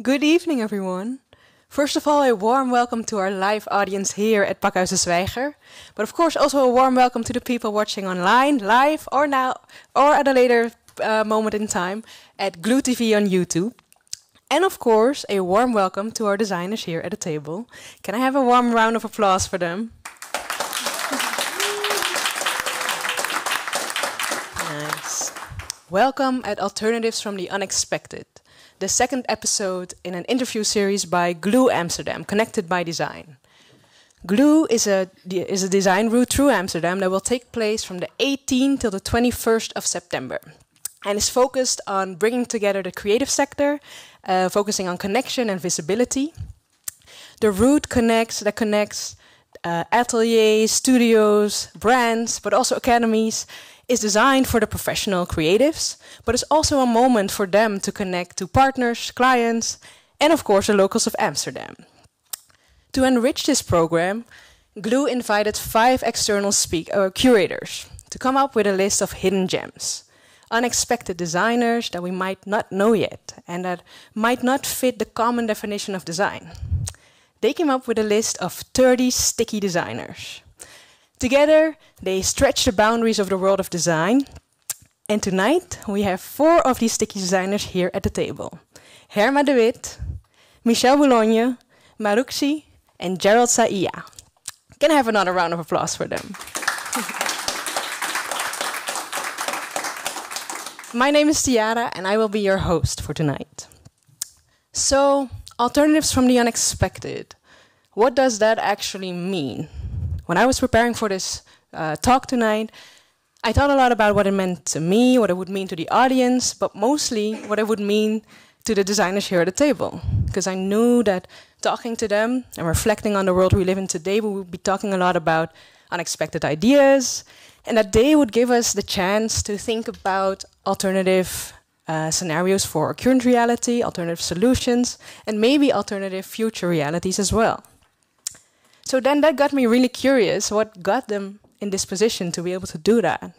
Good evening, everyone. First of all, a warm welcome to our live audience here at Pakhuis de Zwijger. But of course, also a warm welcome to the people watching online, live, or now, or at a later moment in time at Glue TV on YouTube. And of course, a warm welcome to our designers here at the table. Can I have a warm round of applause for them? Nice. Welcome at Alternatives from the Unexpected, the second episode in an interview series by Glue Amsterdam, Connected by Design. Glue is a design route through Amsterdam that will take place from the 18th till the 21st of September, and is focused on bringing together the creative sector, focusing on connection and visibility. The route connects ateliers, studios, brands, but also academies, is designed for the professional creatives, but is also a moment for them to connect to partners, clients, and of course the locals of Amsterdam. To enrich this program, Glue invited 5 external curators to come up with a list of hidden gems, unexpected designers that we might not know yet and that might not fit the common definition of design. They came up with a list of 30 sticky designers. Together, they stretch the boundaries of the world of design. And tonight, we have 4 of these sticky designers here at the table. Herma de Wit, Michele Boulogne, Maruxi, and Jerrold Saija. Can I have another round of applause for them? My name is Tiara, and I will be your host for tonight. So, alternatives from the unexpected. What does that actually mean? When I was preparing for this talk tonight, I thought a lot about what it meant to me, what it would mean to the audience, but mostly what it would mean to the designers here at the table. Because I knew that talking to them and reflecting on the world we live in today, we would be talking a lot about unexpected ideas, and that they would give us the chance to think about alternative scenarios for our current reality, alternative solutions, and maybe alternative future realities as well. So then that got me really curious, what got them in this position to be able to do that?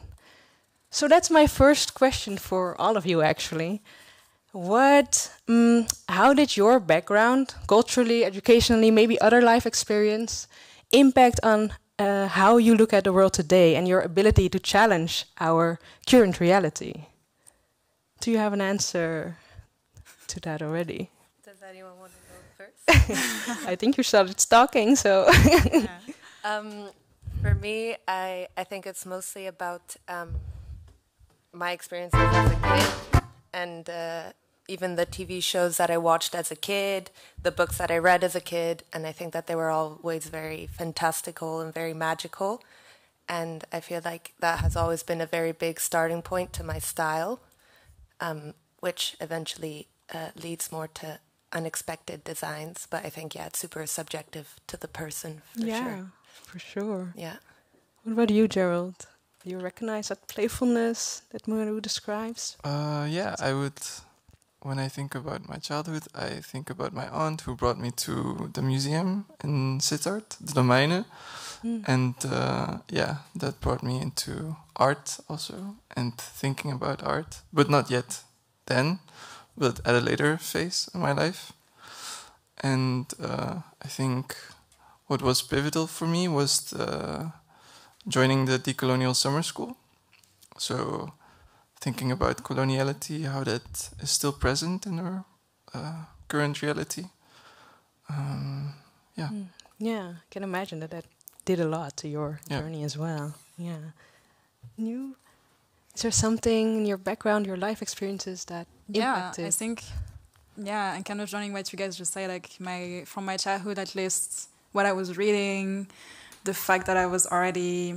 So that's my first question for all of you, actually. How did your background, culturally, educationally, maybe other life experience, impact on how you look at the world today and your ability to challenge our current reality? Do you have an answer to that already? Does anyone want to go first? I think you started talking, so... For me, I think it's mostly about my experiences as a kid, and even the TV shows that I watched as a kid, the books that I read as a kid, and I think that they were always very fantastical and very magical, and I feel like that has always been a very big starting point to my style, which eventually leads more to unexpected designs, but I think, it's super subjective to the person, for sure. Yeah, for sure. Yeah. What about you, Jerrold? Do you recognize that playfulness that Muru describes? Yeah, I would. When I think about my childhood, I think about my aunt who brought me to the museum in Sittard, the Domeine. And that brought me into art also, and thinking about art, but not yet then, but at a later phase in my life. And I think what was pivotal for me was joining the decolonial summer school. So thinking about coloniality, how that is still present in our current reality. Yeah, I can imagine that did a lot to your journey as well. Yeah. Is there something in your background, your life experiences that impacted? I think, and kind of joining what you guys just said, like from my childhood at least, what I was reading, the fact that I was already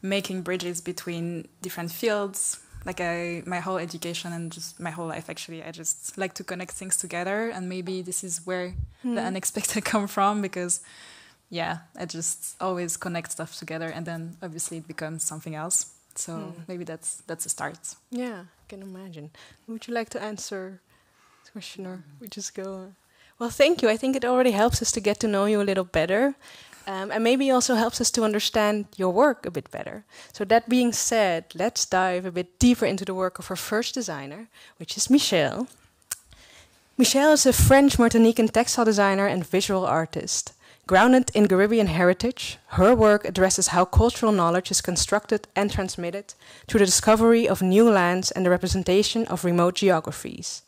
making bridges between different fields, like my whole education and just my whole life actually, I just like to connect things together, and maybe this is where the unexpected come from, because I just always connect stuff together, and then obviously it becomes something else. So maybe that's a start. Yeah, I can imagine. Would you like to answer the question, or we just go? Well, thank you. I think it already helps us to get to know you a little better. And maybe also helps us to understand your work a bit better. So that being said, let's dive a bit deeper into the work of our first designer, which is Michele. Michele is a French Martinican textile designer and visual artist. Grounded in Caribbean heritage, her work addresses how cultural knowledge is constructed and transmitted through the discovery of new lands and the representation of remote geographies.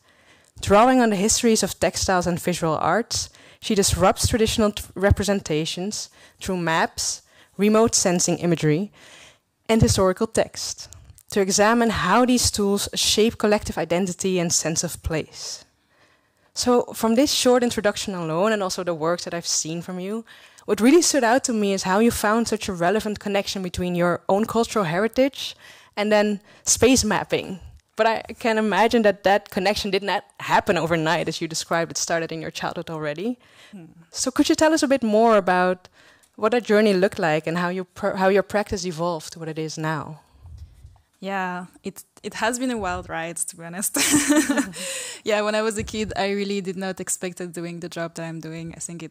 Drawing on the histories of textiles and visual arts, she disrupts traditional representations through maps, remote sensing imagery, and historical text, to examine how these tools shape collective identity and sense of place. So from this short introduction alone, and also the works that I've seen from you, what really stood out to me is how you found such a relevant connection between your own cultural heritage and then space mapping. But I can imagine that that connection did not happen overnight, as you described. It started in your childhood already. So could you tell us a bit more about what that journey looked like and how your practice evolved to what it is now? Yeah, it has been a wild ride, to be honest. Yeah, when I was a kid, I really did not expect doing the job that I'm doing. I think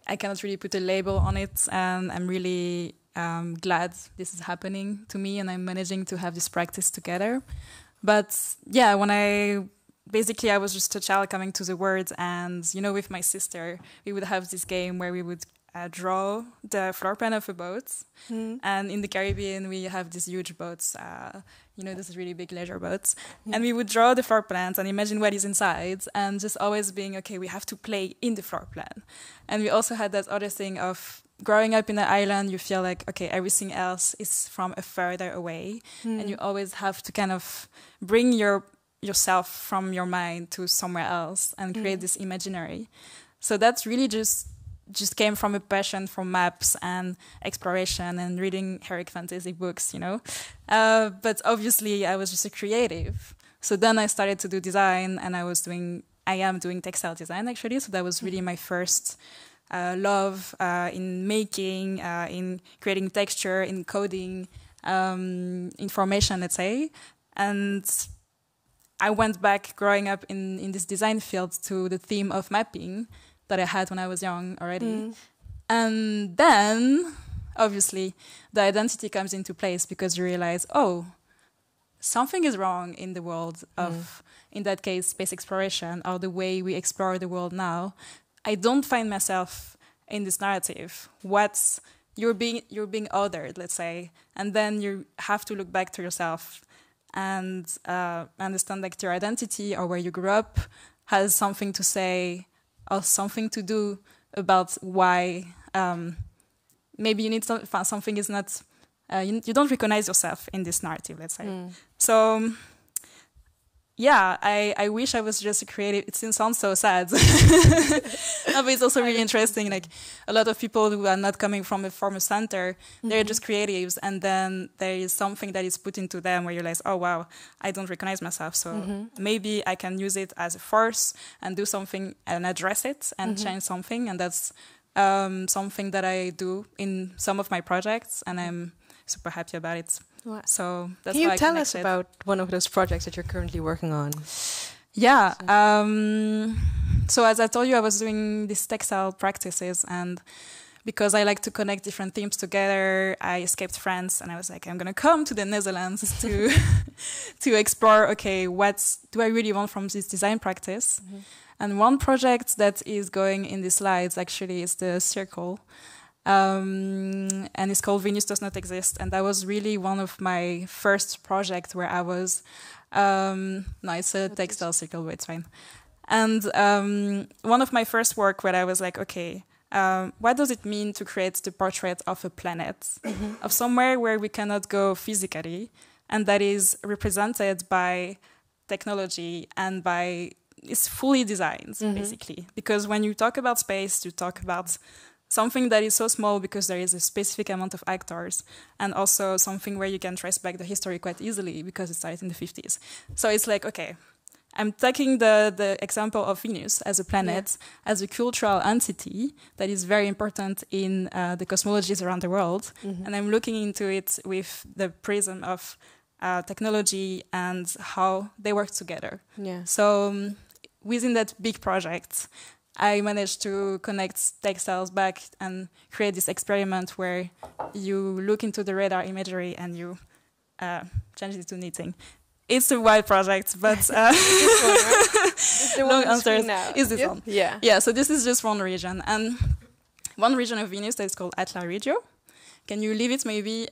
I cannot really put a label on it, and I'm really glad this is happening to me, and I'm managing to have this practice together. But yeah, I was just a child coming to the world, and with my sister, we would have this game where we would draw the floor plan of a boat. And in the Caribbean, we have these huge boats, this is really big leisure boats. And we would draw the floor plans and imagine what is inside, and just always being, okay, we have to play in the floor plan. And we also had that other thing of growing up in an island, you feel like, okay, everything else is from a further away. And you always have to kind of bring yourself from your mind to somewhere else and create this imaginary. So that's really just came from a passion for maps and exploration and reading heroic fantasy books, But obviously, I was just a creative. So then I started to do design, and I am doing textile design, actually. So that was really my first love in making, in creating texture, in coding information, let's say. And I went back, growing up in this design field, to the theme of mapping that I had when I was young already. And then, obviously, the identity comes into place, because you realize, something is wrong in the world of, in that case, space exploration, or the way we explore the world now. I don't find myself in this narrative. You're being othered, let's say, and then you have to look back to yourself and understand that your identity or where you grew up has something to say or something to do about why maybe you need something is not, you don't recognize yourself in this narrative, let's say. So, yeah, I wish I was just a creative. It sounds so sad. No, but it's also really interesting. Like, a lot of people who are not coming from a formal center, they're just creatives, and then there is something that is put into them where you realize, oh wow, I don't recognize myself. So maybe I can use it as a force and do something and address it and change something. And that's something that I do in some of my projects, and I'm super happy about it. Wow. So that's Can you tell us about one of those projects that you're currently working on? Yeah. So as I told you, I was doing these textile practices, and because I like to connect different themes together, I escaped France, and I was like, I'm going to come to the Netherlands to explore, okay, what do I really want from this design practice? And one project that is going in the slides actually is the circle. And it's called Venus Does Not Exist. And that was really one of my first projects where I was, no, it's a textile circle, but it's fine. And one of my first work where I was like, okay, what does it mean to create the portrait of a planet, of somewhere where we cannot go physically, and that is represented by technology and by, it's fully designed, basically. Because when you talk about space, you talk about something that is so small because there is a specific amount of actors, and also something where you can trace back the history quite easily because it started in the 50s. So it's like, okay, I'm taking the example of Venus as a planet, as a cultural entity that is very important in the cosmologies around the world, and I'm looking into it with the prism of technology and how they work together. Yeah. So within that big project, I managed to connect textiles back and create this experiment where you look into the radar imagery and you change it to knitting. It's a wild project, but long answers now. is this one. Yeah. Yeah, so this is just one region. And one region of Venus that is called Atla Regio. Can you leave it maybe,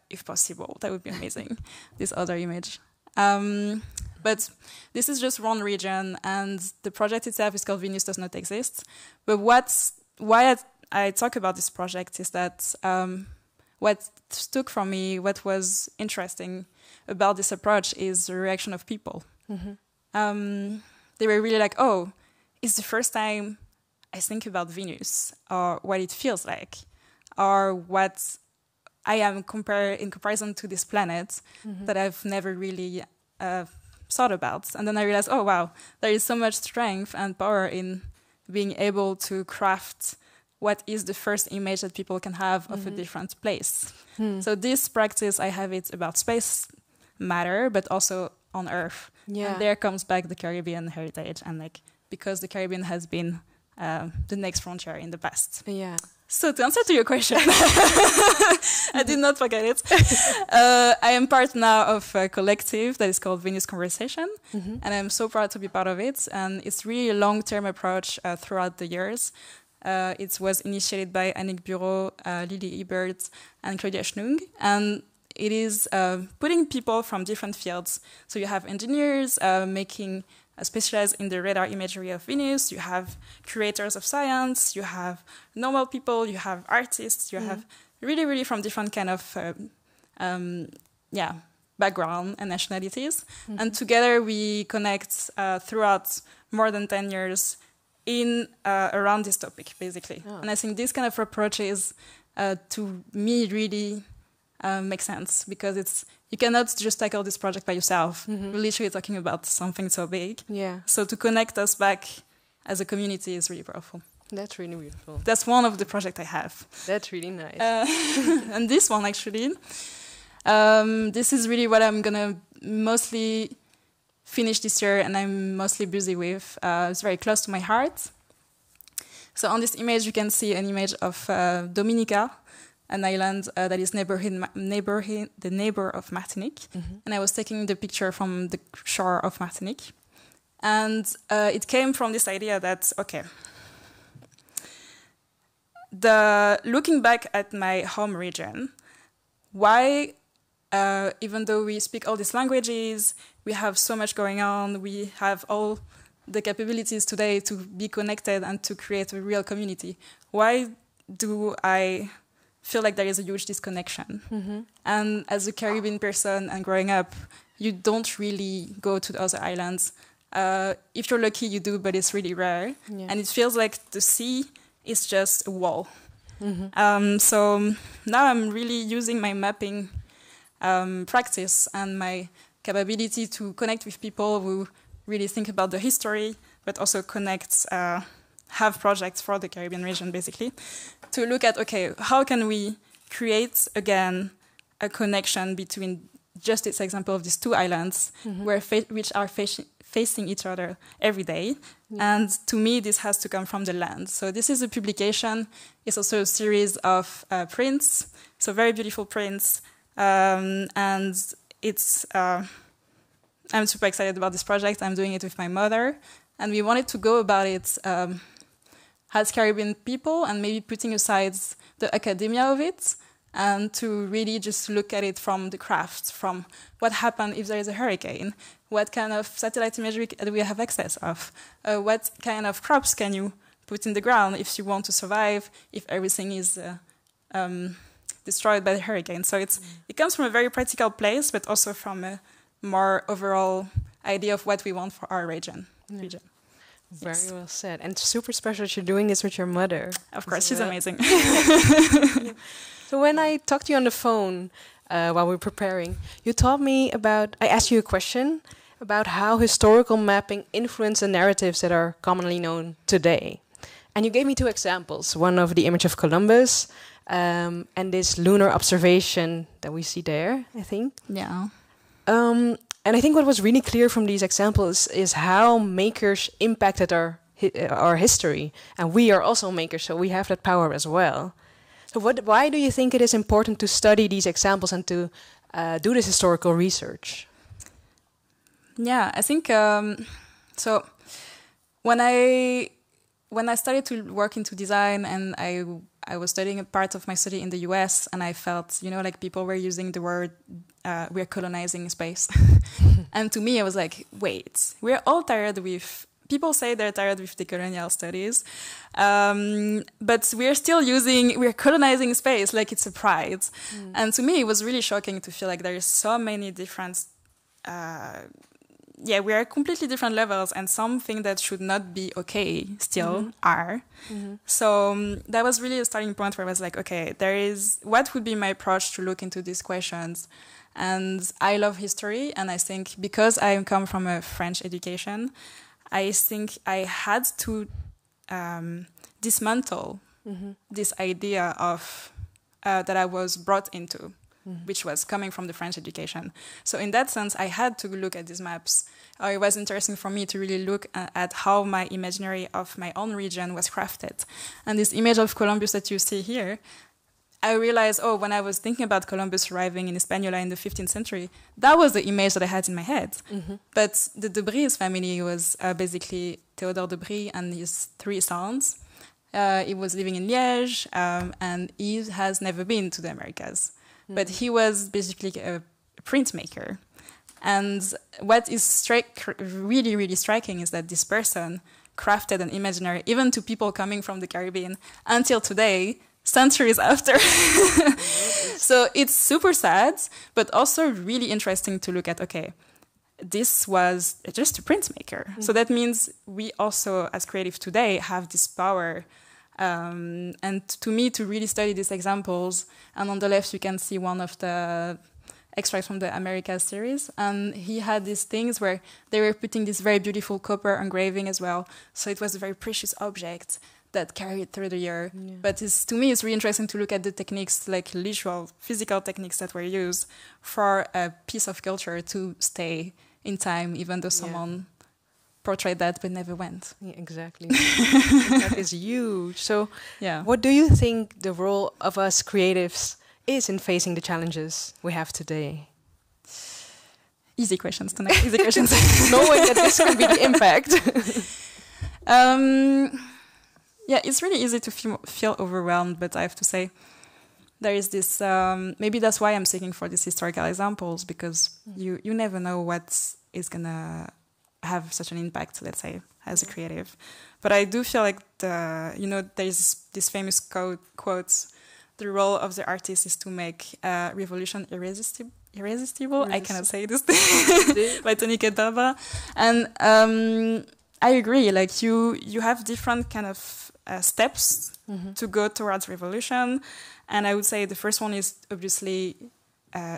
if possible? That would be amazing, this other image. But this is just one region, and the project itself is called Venus Does Not Exist. But why I talk about this project is that what stuck from me, what was interesting about this approach is the reaction of people. They were really like, oh, it's the first time I think about Venus, or what it feels like, or what I am in comparison to this planet that I've never really thought about. And then I realized, oh, wow, there is so much strength and power in being able to craft what is the first image that people can have of a different place. So this practice, I have it about space matter, but also on Earth. Yeah. And there comes back the Caribbean heritage, and like because the Caribbean has been the next frontier in the past. Yeah. So to answer to your question, I did not forget it. I am part now of a collective that is called Venus Conversation, and I'm so proud to be part of it. And it's really a long-term approach throughout the years. It was initiated by Annick Bureau, Lily Ebert, and Claudia Schnung, and it is putting people from different fields. So you have engineers making specialized in the radar imagery of Venus, you have curators of science, you have normal people, you have artists, you have really, really from different kind of background and nationalities. And together we connect throughout more than 10 years in around this topic, basically. Oh. And I think this kind of approaches to me really make sense, because you cannot just tackle this project by yourself. We're literally talking about something so big. Yeah. So to connect us back as a community is really powerful. That's really beautiful. That's one of the projects I have. That's really nice. And this one, actually, this is really what I'm going to mostly finish this year, and I'm mostly busy with. It's very close to my heart. So on this image, you can see an image of Dominica, an island that is the neighbor of Martinique. And I was taking the picture from the shore of Martinique. And it came from this idea that, okay, looking back at my home region, why, even though we speak all these languages, we have so much going on, we have all the capabilities today to be connected and to create a real community, why do I feel like there is a huge disconnection? And as a Caribbean person and growing up, you don't really go to the other islands. If you're lucky, you do, but it's really rare. Yeah. And it feels like the sea is just a wall. So now I'm really using my mapping practice and my capability to connect with people who really think about the history, but also connect, have projects for the Caribbean region, basically, to look at, okay, how can we create, again, a connection between just this example of these two islands, which are facing each other every day. Yeah. And to me, this has to come from the land. So this is a publication. It's also a series of prints, so very beautiful prints. And it's, I'm super excited about this project. I'm doing it with my mother. And we wanted to go about it as Caribbean people, and maybe putting aside the academia of it, and to really just look at it from the craft, from what happens if there is a hurricane, what kind of satellite imagery do we have access of, what kind of crops can you put in the ground if you want to survive, if everything is destroyed by the hurricane. So it comes from a very practical place, but also from a more overall idea of what we want for our region. Very well said. And super special that you're doing this with your mother. Of course, she's amazing. So when I talked to you on the phone while we were preparing, you told me about, I asked you a question about how historical mapping influenced the narratives that are commonly known today. And you gave me two examples, one of the image of Columbus and this lunar observation that we see there, I think. Yeah. And I think what was really clear from these examples is how makers impacted our history. And we are also makers, so we have that power as well. So why do you think it is important to study these examples and to do this historical research? Yeah, I think So when I started to work into design, and I was studying a part of my study in the US, and I felt, like people were using the word, we're colonizing space. And to me, I was like, wait, we're all tired with, people say they're tired with decolonial studies, but we're colonizing space like it's a pride. And to me, it was really shocking to feel like there is so many different, we are completely different levels, and something that should not be okay still are. So that was really a starting point where I was like, okay, what would be my approach to look into these questions? And I love history, and I think because I come from a French education, I think I had to dismantle this idea of that I was brought into, which was coming from the French education. So in that sense, I had to look at these maps. It was interesting for me to really look at how my imaginary of my own region was crafted. And this image of Columbus that you see here, I realized, when I was thinking about Columbus arriving in Hispaniola in the 15th century, that was the image that I had in my head. But the de Bry's family was basically Theodore de Bry and his 3 sons. He was living in Liège, and he has never been to the Americas. But he was basically a printmaker. And what is really, really striking is that this person crafted an imaginary, even to people coming from the Caribbean, until today, centuries after. So it's super sad, but also really interesting to look at, okay, this was just a printmaker. So that means we also, as creative today, have this power. And to me, to really study these examples, and on the left you can see one of the extracts from the Americas series, and he had these things where they were putting this very beautiful copper engraving as well. So it was a very precious object that carried through the year. But to me, it's really interesting to look at the techniques, like literal, physical techniques that were used for a piece of culture to stay in time, even though someone portrayed that but never went. Yeah, exactly. That is huge. So what do you think the role of us creatives is in facing the challenges we have today? Easy questions tonight. Easy questions. Knowing that this can be the impact. It's really easy to feel overwhelmed, but I have to say there is this, maybe that's why I'm seeking for these historical examples, because you never know what is going to have such an impact, let's say, as a creative. But I do feel like there's this famous quote, the role of the artist is to make revolution irresistible. I cannot say this by Tony Kedaba. And I agree, like you have different kind of steps to go towards revolution. And I would say the first one is obviously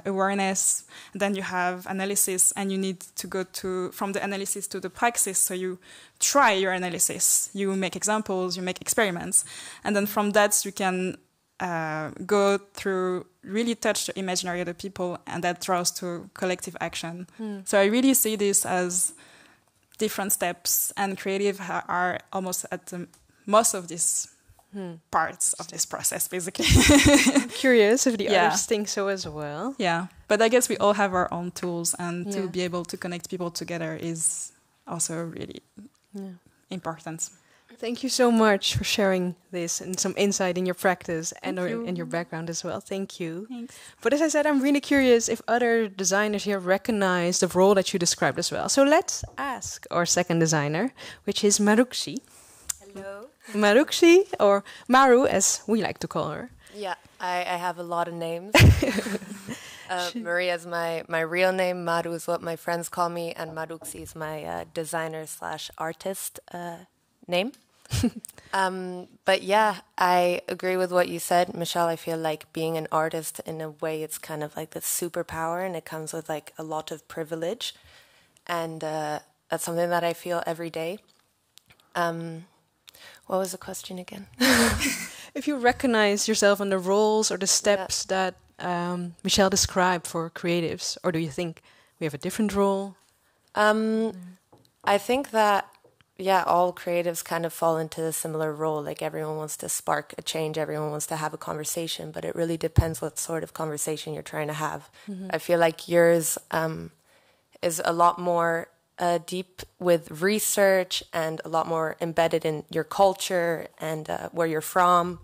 awareness. Then you have analysis, and you need to go from the analysis to the praxis. So you try your analysis, you make examples, you make experiments. And then from that, you can go through, really touch the imaginary of the people, and that draws to collective action. So I really see this as different steps, and creative are almost at the most of these parts of this process, basically. I'm curious if the others think so as well. Yeah, but I guess we all have our own tools, and to be able to connect people together is also really important. Thank you so much for sharing this and some insight in your practice and your background as well. Thank you. Thanks. But as I said, I'm really curious if other designers here recognize the role that you described as well. So let's ask our second designer, which is Maruxi. Hello. Maruxi, or Maru as we like to call her. Yeah, I have a lot of names. Maria is my real name. Maru is what my friends call me, and Maruxi is my designer/artist name. But yeah, I agree with what you said, Michele. I feel like being an artist, in a way, it's kind of like this superpower, and it comes with like a lot of privilege, and that's something that I feel every day. What was the question again? If you recognize yourself in the roles or the steps that Michele described for creatives, or do you think we have a different role? I think that all creatives kind of fall into a similar role. Like everyone wants to spark a change, everyone wants to have a conversation, but it really depends what sort of conversation you're trying to have. I feel like yours is a lot more deep with research and a lot more embedded in your culture and where you're from.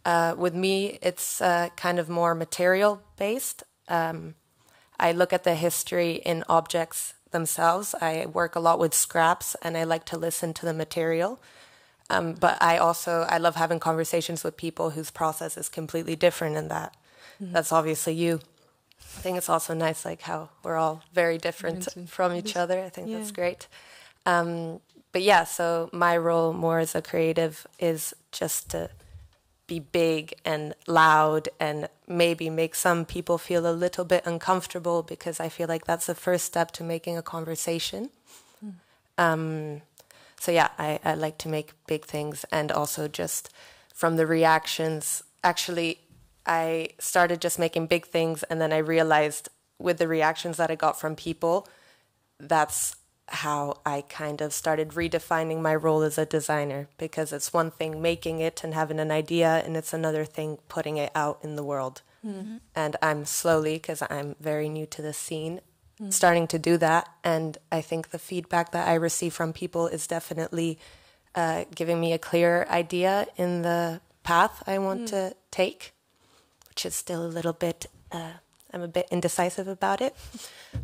With me, it's kind of more material based. I look at the history in objects themselves. I work a lot with scraps, and I like to listen to the material. But I love having conversations with people whose process is completely different in that. That's obviously you. I think it's also nice, like how we're all very different from each other. I think that's great. But yeah, so my role more as a creative is just to be big and loud and maybe make some people feel a little bit uncomfortable, because I feel like that's the first step to making a conversation. So yeah, I like to make big things, and also just from the reactions. Actually, I started just making big things, and then I realized with the reactions that I got from people, that's how I kind of started redefining my role as a designer, because it's one thing making it and having an idea, and it's another thing putting it out in the world. And I'm slowly, because I'm very new to the scene, starting to do that. And I think the feedback that I receive from people is definitely giving me a clearer idea in the path I want to take, which is still a little bit, I'm a bit indecisive about it.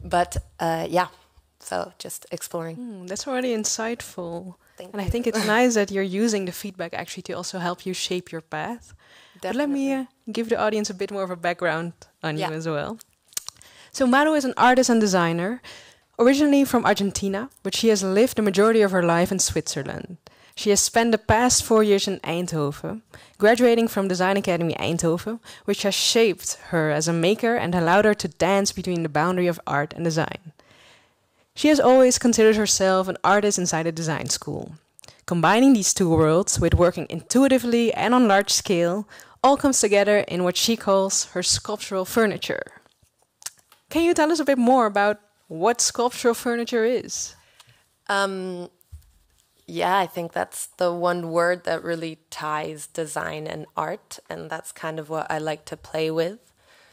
But yeah, so just exploring. That's already insightful. Thank and you. I think it's nice that you're using the feedback actually to also help you shape your path. But let me give the audience a bit more of a background on you as well. So Maru is an artist and designer, originally from Argentina, but she has lived the majority of her life in Switzerland. She has spent the past 4 years in Eindhoven, graduating from Design Academy Eindhoven, which has shaped her as a maker and allowed her to dance between the boundary of art and design. She has always considered herself an artist inside a design school. Combining these two worlds with working intuitively and on large scale all comes together in what she calls her sculptural furniture. Can you tell us a bit more about what sculptural furniture is? Yeah, I think that's the one word that really ties design and art, and that's kind of what I like to play with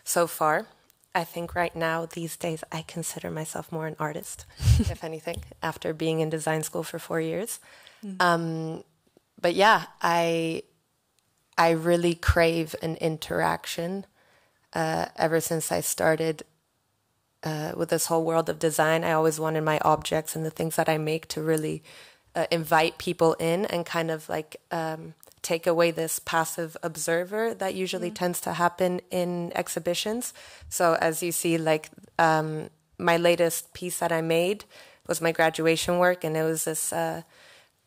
so far. I think right now, these days, I consider myself more an artist, if anything, after being in design school for 4 years. But yeah, I really crave an interaction ever since I started with this whole world of design. I always wanted my objects and the things that I make to really invite people in and kind of like take away this passive observer that usually tends to happen in exhibitions. So as you see, like my latest piece that I made was my graduation work, and it was this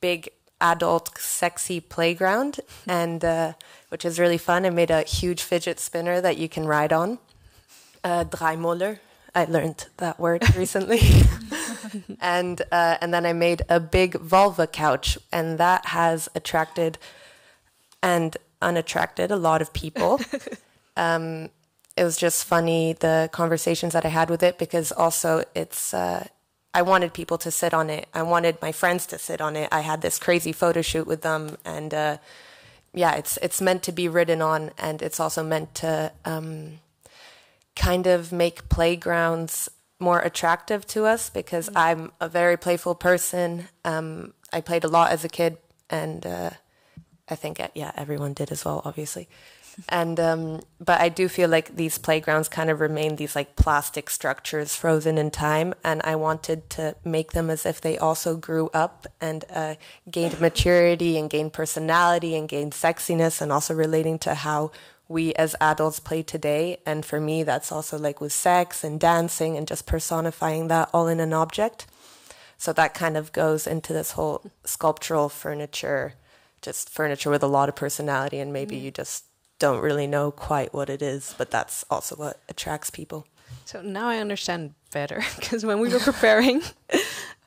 big adult sexy playground, and which is really fun. I made a huge fidget spinner that you can ride on. Draaimolen. I learned that word recently. And then I made a big vulva couch, and that has attracted and unattracted a lot of people. It was just funny, the conversations that I had with it, because also it's I wanted people to sit on it. I wanted my friends to sit on it. I had this crazy photo shoot with them, and yeah, it's meant to be ridden on, and it's also meant to kind of make playgrounds more attractive to us, because I'm a very playful person. I played a lot as a kid, and I think everyone did as well, obviously. And but I do feel like these playgrounds kind of remain these like plastic structures frozen in time, and I wanted to make them as if they also grew up and gained maturity and gained personality and gained sexiness, and also relating to how we as adults play today. And for me, that's also like with sex and dancing and just personifying that all in an object. So that kind of goes into this whole sculptural furniture, just furniture with a lot of personality, and maybe you just don't really know quite what it is, but that's also what attracts people. So now I understand better, because when we were preparing,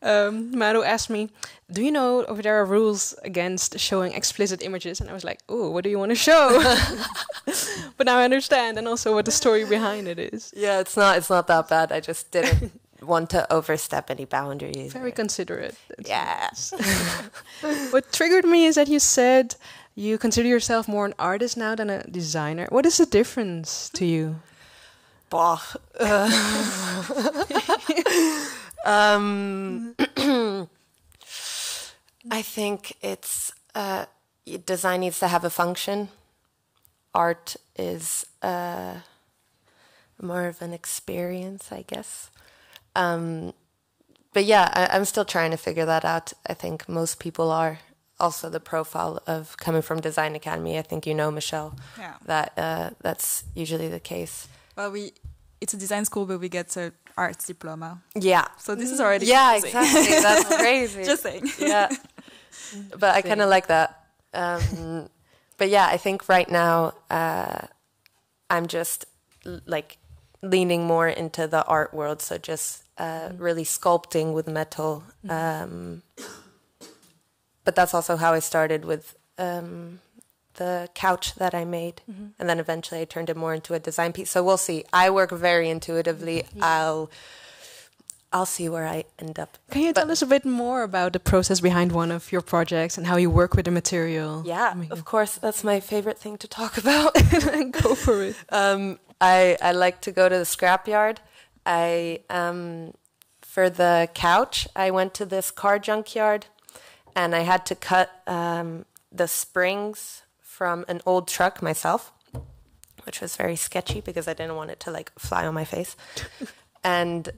Maru asked me, do you know if there are rules against showing explicit images? And I was like, oh, what do you want to show? But now I understand, and also what the story behind it is. Yeah, it's not that bad. I just didn't want to overstep any boundaries. Very considerate. Yes. What triggered me is that you said you consider yourself more an artist now than a designer. What is the difference to you? I think it's design needs to have a function. Art is more of an experience, I guess. But yeah, I'm still trying to figure that out. I think most people are. Also, the profile of coming from Design Academy, I think you know, Michele, that that's usually the case. Well, it's a design school, but we get an arts diploma. Yeah. So this is already confusing. Exactly. That's crazy. Just saying. Yeah. But I kind of like that. But yeah, I think right now I'm just like leaning more into the art world. So just really sculpting with metal. But that's also how I started with the couch that I made. And then eventually I turned it more into a design piece. So we'll see. I work very intuitively. I'll see where I end up. Can you tell us a bit more about the process behind one of your projects and how you work with the material? Yeah, of course. That's my favorite thing to talk about. Go for it. I like to go to the scrapyard. For the couch, I went to this car junkyard. And I had to cut the springs from an old truck myself, which was very sketchy because I didn't want it to like fly on my face. And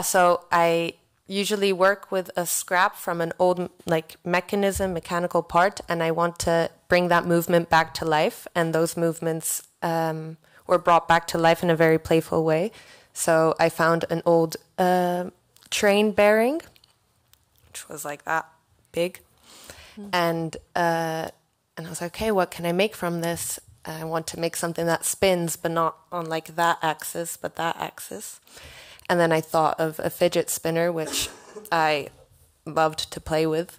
so I usually work with a scrap from an old like mechanical part, and I want to bring that movement back to life. And those movements were brought back to life in a very playful way. So I found an old train bearing, which was like that big. And I was like, okay, what can I make from this? I want to make something that spins, but not on like that axis, but that axis. And then I thought of a fidget spinner, which I loved to play with,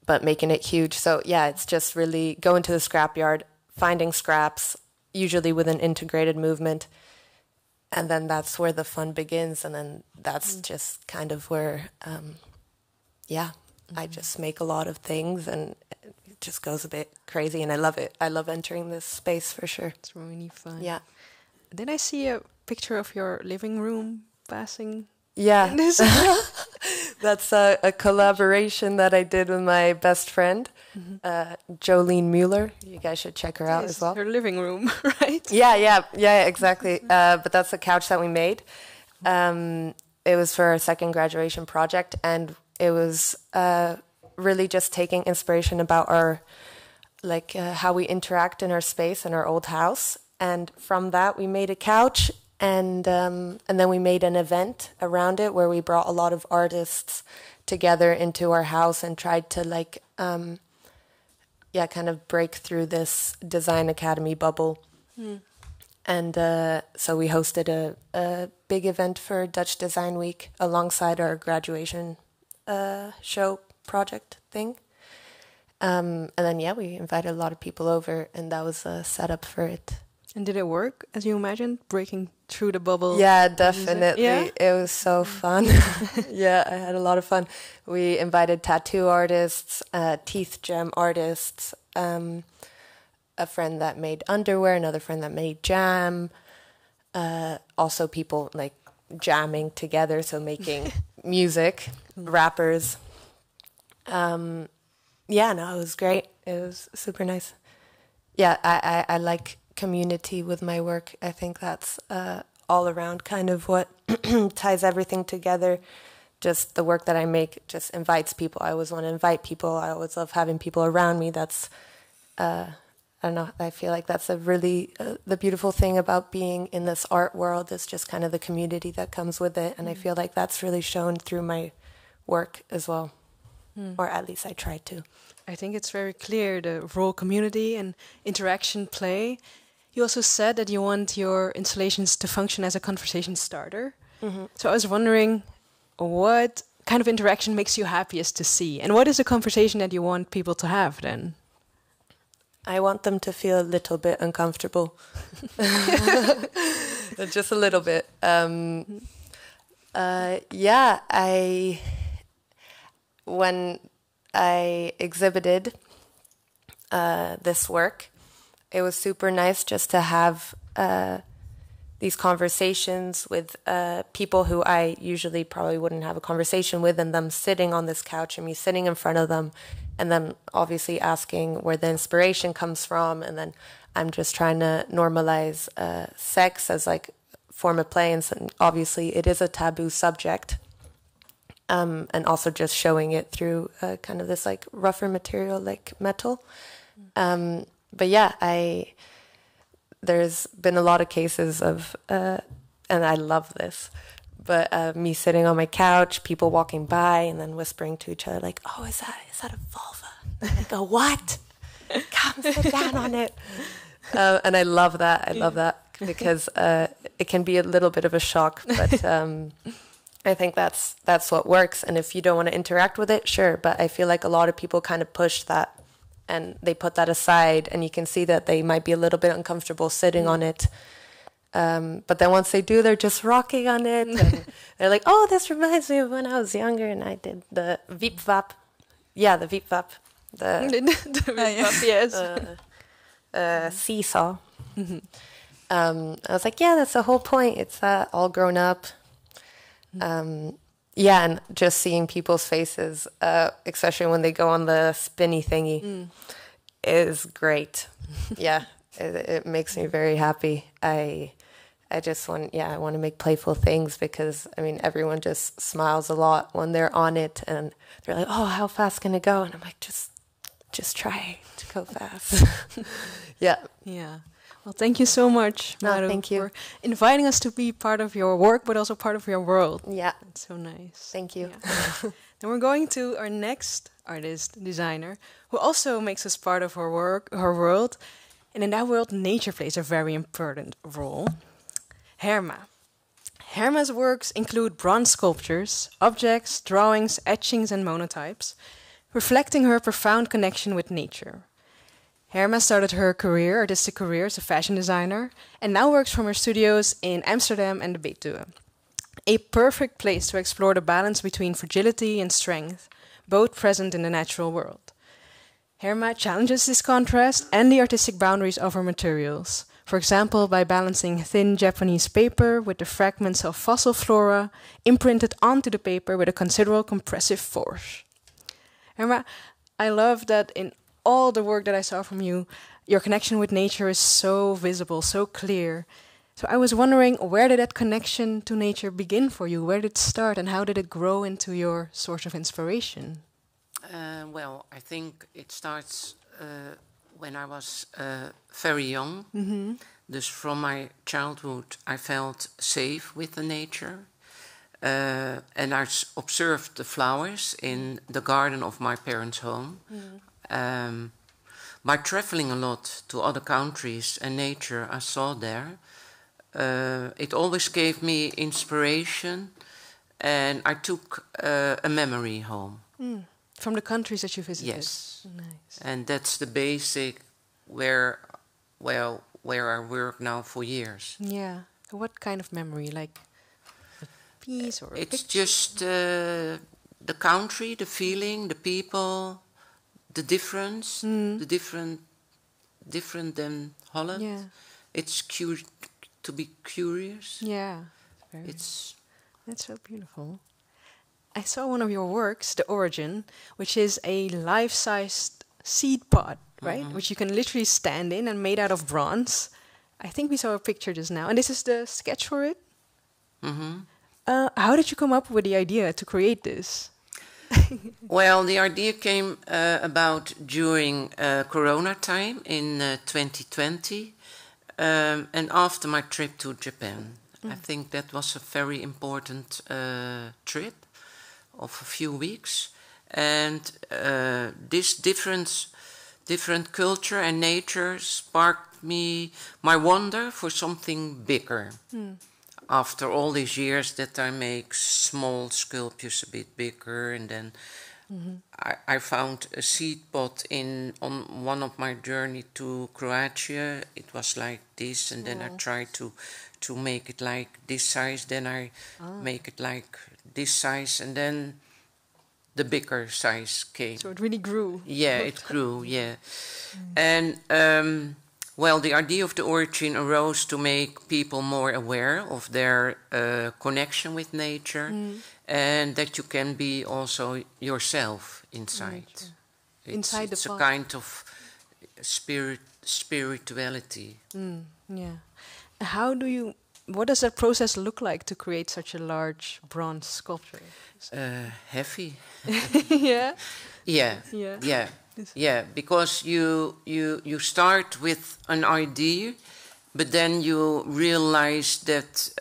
but making it huge. So yeah, it's just really going to the scrapyard, finding scraps, usually with an integrated movement. And then that's where the fun begins. And then that's just kind of where... I just make a lot of things and it just goes a bit crazy and I love it. I love entering this space for sure. It's really fun. Yeah. Did I see a picture of your living room passing? Yeah. That's a collaboration that I did with my best friend, Jolene Mueller. You guys should check her out as well. Her living room, right? Yeah, exactly. But that's the couch that we made. It was for our second graduation project, and it was really just taking inspiration about our, how we interact in our space in our old house. And from that, we made a couch, and then we made an event around it where we brought a lot of artists together into our house and tried to kind of break through this Design Academy bubble. And so we hosted a big event for Dutch Design Week alongside our graduation show project thing. And then, we invited a lot of people over, and that was a setup for it. And did it work, as you imagined, breaking through the bubble? Yeah, definitely. Yeah? It was so fun. Yeah, I had a lot of fun. We invited tattoo artists, teeth gem artists, a friend that made underwear, another friend that made jam, also people jamming together, so making music, rappers. It was great. It was super nice. Yeah, I like community with my work. I think that's all around kind of what ties everything together. Just the work that I make just invites people. I always want to invite people. I always love having people around me. That's I don't know, I feel like that's a really, the beautiful thing about being in this art world is just kind of the community that comes with it. And I feel like that's really shown through my work as well. Or at least I try to. I think it's very clear the role community and interaction play. You also said that you want your installations to function as a conversation starter. So I was wondering, what kind of interaction makes you happiest to see? And what is a conversation that you want people to have then? I want them to feel a little bit uncomfortable. Just a little bit. When I exhibited this work, it was super nice just to have these conversations with people who I usually probably wouldn't have a conversation with, and them sitting on this couch and me sitting in front of them, and then obviously asking where the inspiration comes from, and then I'm just trying to normalize sex as like form of play, and obviously it is a taboo subject, and also just showing it through kind of this like rougher material like metal. But yeah, there's been a lot of cases of, and I love this, but me sitting on my couch, people walking by and then whispering to each other like, "Oh, is that a vulva?" And I go, "What? Come sit down on it." And I love that. I love that because it can be a little bit of a shock, but I think that's what works. And if you don't want to interact with it, sure. But I feel like a lot of people kind of push that, and they put that aside, and you can see that they might be a little bit uncomfortable sitting on it. But then once they do, they're just rocking on it. And they're like, "Oh, this reminds me of when I was younger and I did the Vip-Vap." Yeah, the Vip-Vap. The Vip-Vap, yes. Seesaw. I was like, yeah, that's the whole point. It's all grown up. Yeah, and just seeing people's faces, especially when they go on the spinny thingy, is great. Yeah, it makes me very happy. I just want to make playful things because, I mean, everyone just smiles a lot when they're on it, and they're like, "Oh, how fast can it go?" And I'm like, just try to go fast. Yeah. Yeah. Well, thank you so much, Maru, thank you for inviting us to be part of your work, but also part of your world. Yeah. It's so nice. Thank you. Yeah. Then we're going to our next artist, designer, who also makes us part of her world. And in that world, nature plays a very important role. Herma. Herma's works include bronze sculptures, objects, drawings, etchings, and monotypes, reflecting her profound connection with nature. Herma started her artistic career as a fashion designer, and now works from her studios in Amsterdam and the Betuwe. A perfect place to explore the balance between fragility and strength, both present in the natural world. Herma challenges this contrast and the artistic boundaries of her materials, for example by balancing thin Japanese paper with the fragments of fossil flora imprinted onto the paper with a considerable compressive force. Herma, I love that in all the work that I saw from you, your connection with nature is so visible, so clear. So I was wondering, where did that connection to nature begin for you? Where did it start, and how did it grow into your source of inspiration? Well, I think it starts when I was very young. Dus from my childhood, I felt safe with the nature. And I observed the flowers in the garden of my parents' home. By traveling a lot to other countries and nature I saw there, it always gave me inspiration, and I took a memory home. From the countries that you visited? Yes. Nice. And that's the basic where I work now for years. Yeah. What kind of memory? Like a piece or a It's picture? just the country, the feeling, the people, the difference, the different than Holland. Yeah. It's to be curious. Yeah. That's so beautiful. I saw one of your works, The Origin, which is a life-sized seed pod, right? Which you can literally stand in and made out of bronze. I think we saw a picture just now. And this is the sketch for it? How did you come up with the idea to create this? Well, the idea came about during Corona time in 2020 and after my trip to Japan. I think that was a very important trip of a few weeks. And this different culture and nature sparked my wonder for something bigger. After all these years that I make small sculptures a bit bigger, and then I found a seed pod on one of my journey to Croatia. It was like this, and then I tried to make it like this size. Then I make it like this size, and then the bigger size came. So it really grew. Yeah, it grew. Yeah, and Well, the idea of the origin arose to make people more aware of their connection with nature, and that you can be also yourself inside. It's a kind of spirituality. Yeah. What does that process look like to create such a large bronze sculpture? Heavy. Yeah. Yeah. Yeah. Yeah. Yeah, because you start with an idea, but then you realize that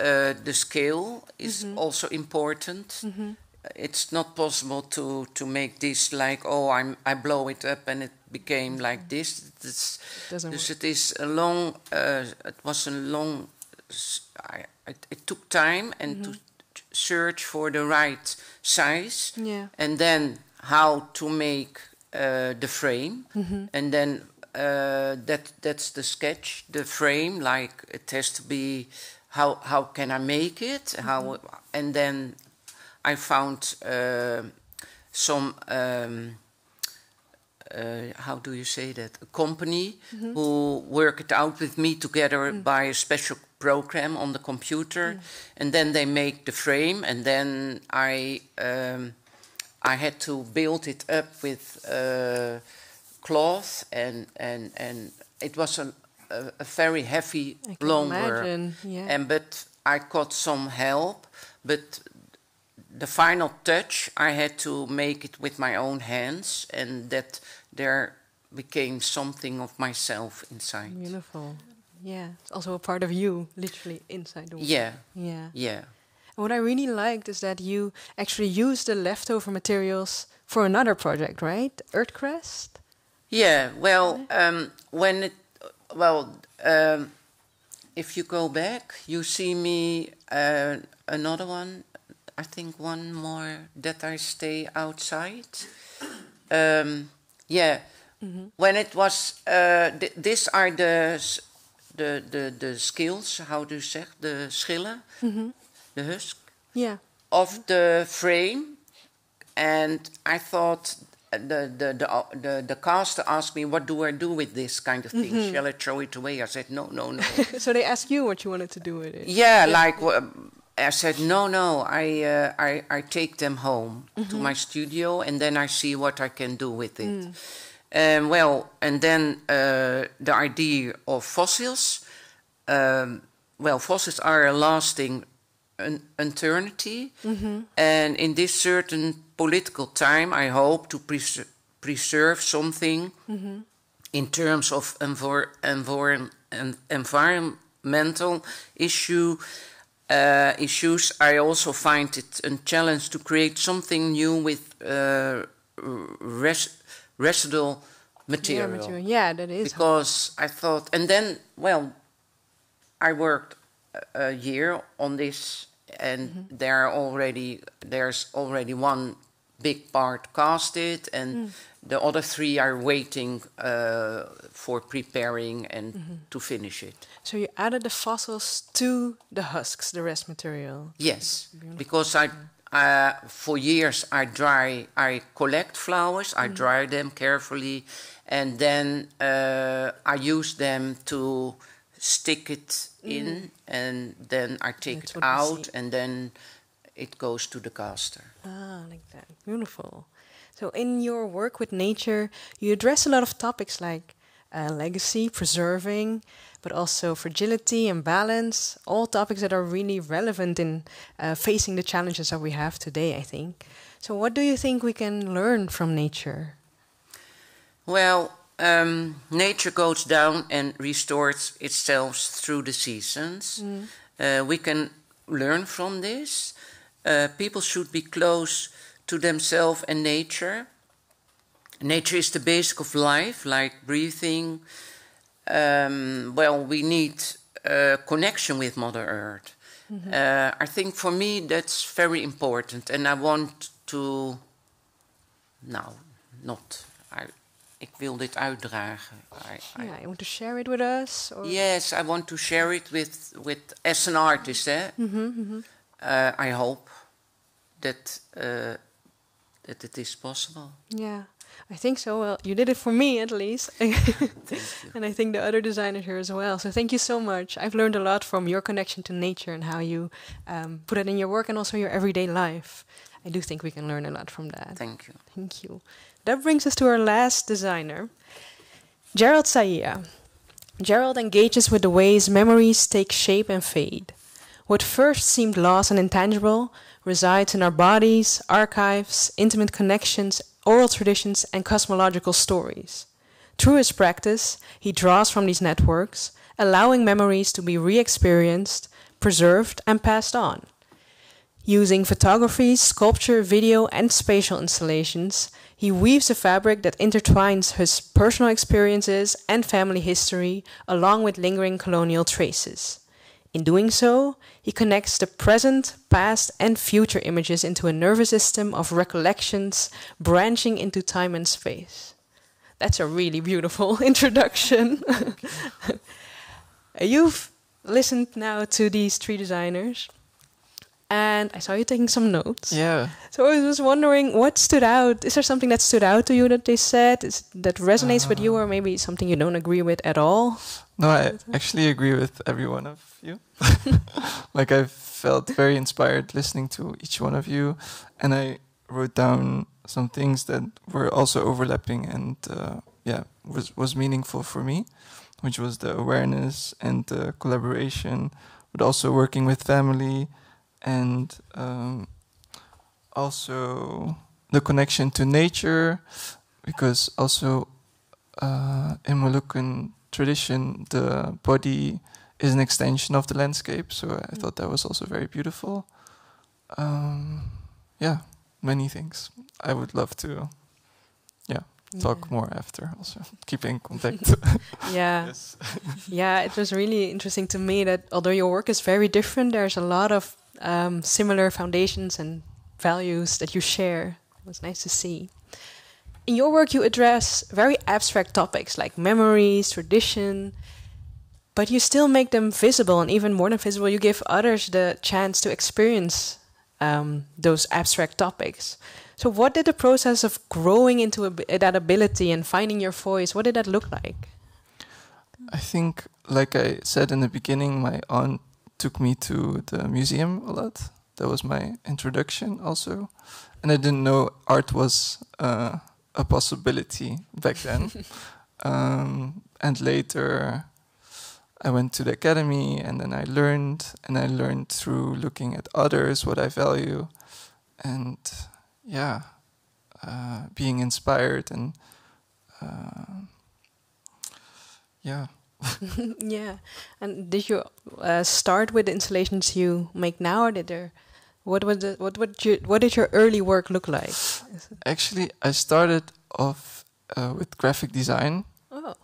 the scale is also important. It's not possible to make this like, I blow it up and it became like this. It is a long. It was a long. It took time and to search for the right size, and then how to make the frame, and then that's the sketch, the frame. Like it has to be how can I make it? And then I found some how do you say that? A company who worked out with me together by a special program on the computer, and then they make the frame, and then I had to build it up with cloth, and it was a very heavy, long work. Yeah. But I got some help, but the final touch I had to make it with my own hands, and that there became something of myself inside. Beautiful. Yeah, it's also a part of you, literally inside the work. Yeah. Yeah. Yeah. And what I really liked is that you actually used the leftover materials for another project, right? Earthcrest? Yeah, well, if you go back, you see me another one. I think one more that I stay outside. When it was, these are the skills. How do you say the schillen, the husk, of the frame, and I thought. The caster asked me, what do I do with this kind of thing? Shall I throw it away? I said, no. So they asked you what you wanted to do with it? Yeah. I said, no, I take them home to my studio, and then I see what I can do with it. And then the idea of fossils. Fossils are a lasting eternity, and in this certain political time, I hope to preserve something in terms of environmental issues. I also find it a challenge to create something new with residual material. Yeah, that is. Because I thought, and then, I worked a year on this, and there's already one big part casted, and the other three are waiting for preparing and to finish it. So you added the fossils to the husks, the rest material. Yes, because for years I collect flowers, I dry them carefully, and then I use them to stick it in, and then I take it out, and then it goes to the caster. Ah, like that. Beautiful. So in your work with nature, you address a lot of topics like legacy, preserving, but also fragility and balance, all topics that are really relevant in facing the challenges that we have today, I think. So what do you think we can learn from nature? Well, nature goes down and restores itself through the seasons. We can learn from this. People should be close to themselves and nature. Nature is the basic of life, like breathing. We need connection with Mother Earth. I think for me that's very important, and I want to... Ik wil dit uitdragen. You want to share it with us? Or? Yes, I want to share it with as an artist. I hope that it is possible. Yeah. I think so. Well, you did it for me at least. And I think the other designers here as well. So thank you so much. I've learned a lot from your connection to nature and how you put it in your work and also your everyday life. I do think we can learn a lot from that. Thank you. Thank you. That brings us to our last designer, Jerrold Saija. Jerrold engages with the ways memories take shape and fade. What first seemed lost and intangible resides in our bodies, archives, intimate connections, oral traditions, and cosmological stories. Through his practice, he draws from these networks, allowing memories to be re-experienced, preserved, and passed on. Using photography, sculpture, video, and spatial installations, he weaves a fabric that intertwines his personal experiences and family history along with lingering colonial traces. In doing so, he connects the present, past, and future images into a nervous system of recollections branching into time and space. That's a really beautiful introduction. You've listened now to these three designers, and I saw you taking some notes. Yeah. So I was wondering, what stood out? Is there something that stood out to you that they said that resonates with you, or maybe something you don't agree with at all? No, I actually agree with every one of you. Like, I felt very inspired listening to each one of you, and I wrote down some things that were also overlapping and was meaningful for me, which was the awareness and the collaboration, but also working with family, and also the connection to nature, because also in Moluccan tradition, the body is an extension of the landscape, so I thought that was also very beautiful. Many things. I would love to talk more after, also keep in contact. Yes. Yeah, it was really interesting to me that although your work is very different, there's a lot of similar foundations and values that you share. It was nice to see. In your work, you address very abstract topics like memories, tradition, but you still make them visible, and even more than visible, you give others the chance to experience those abstract topics. So what did the process of growing into that ability and finding your voice, what did that look like? I think, like I said in the beginning, my aunt took me to the museum a lot. That was my introduction also. And I didn't know art was a possibility back then. And later I went to the academy, and then I learned through looking at others what I value, and being inspired, and Yeah. And did you start with the installations you make now, or what did your early work look like? Actually, I started off with graphic design. Oh.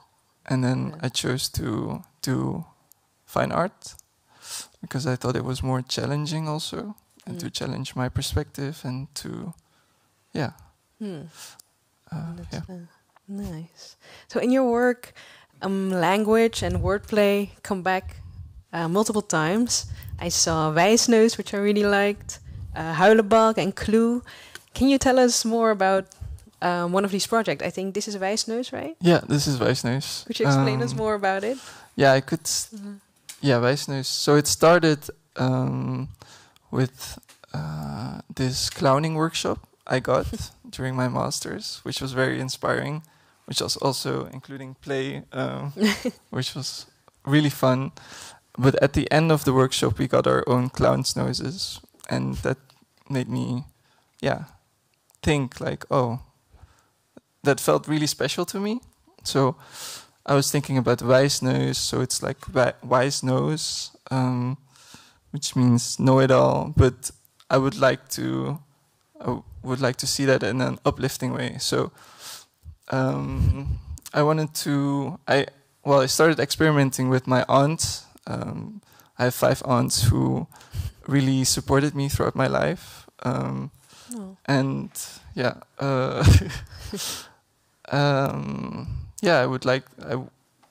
And then I chose to do fine art because I thought it was more challenging also, and to challenge my perspective, and to nice. So in your work, language and wordplay come back multiple times. I saw Wijsneus, which I really liked, Huilenbalk and Clue. Can you tell us more about one of these projects? I think this is Wijsneus, right? Yeah, this is Wijsneus. Could you explain us more about it? Yeah, I could. Yeah, Wijsneus. So it started with this clowning workshop I got during my master's, which was very inspiring, which was also including play, which was really fun. But at the end of the workshop, we got our own clown's noses, and that made me, think like, oh, that felt really special to me. So I was thinking about Wijsneus, so it's like wise nose, which means know-it-all. But I would like to see that in an uplifting way. So I started experimenting with my aunt. I have 5 aunts who really supported me throughout my life. And I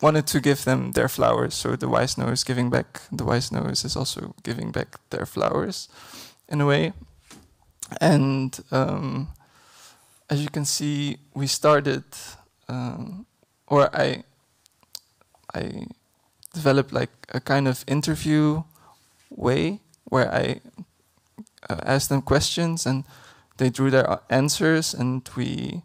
wanted to give them their flowers. So the wise nose giving back, the wise nose is also giving back their flowers in a way. And as you can see, we started, or I developed like a kind of interview way where I asked them questions and they drew their answers, and we